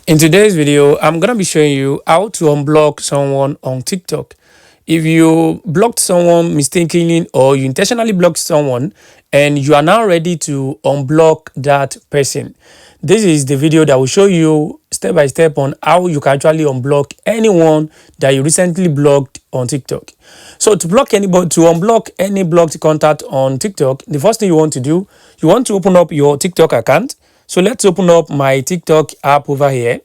In today's video, I'm going to be showing you how to unblock someone on TikTok. If you blocked someone mistakenly or you intentionally blocked someone and you are now ready to unblock that person, this is the video that will show you step by step on how you can actually unblock anyone that you recently blocked on TikTok. So to unblock any blocked contact on TikTok, the first thing you want to do, you want to open up your TikTok account. So let's open up my TikTok app over here.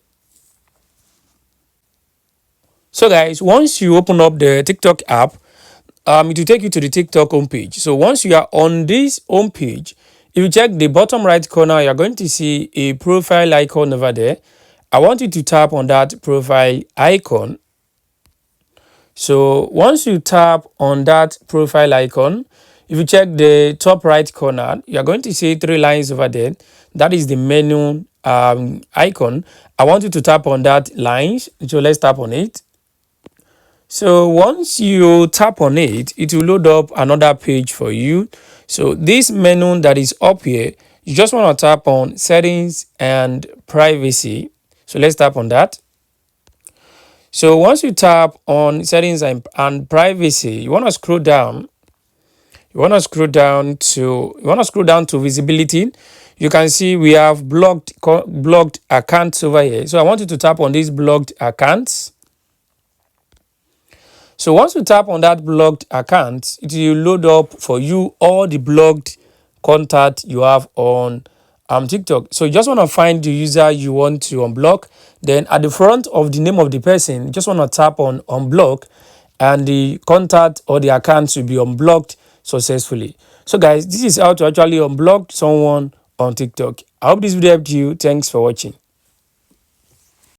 So guys, once you open up the TikTok app, it will take you to the TikTok homepage. So once you are on this homepage, if you check the bottom right corner, you're going to see a profile icon over there. I want you to tap on that profile icon. So once you tap on that profile icon, if you check the top right corner, you're going to see 3 lines over there. That is the menu icon. I want you to tap on that lines. So let's tap on it. So once you tap on it, it will load up another page for you. So this menu that is up here, you just want to tap on settings and privacy. So let's tap on that. So once you tap on settings and privacy, you want to scroll down. You want to scroll down to visibility. You can see we have blocked accounts over here. So I want you to tap on these blocked accounts. So once you tap on that blocked account, it will load up for you all the blocked contact you have on TikTok. So you just want to find the user you want to unblock. Then at the front of the name of the person, you just want to tap on unblock and the contact or the account will be unblocked successfully. So guys, this is how to actually unblock someone on TikTok. I hope this video helped you. Thanks for watching.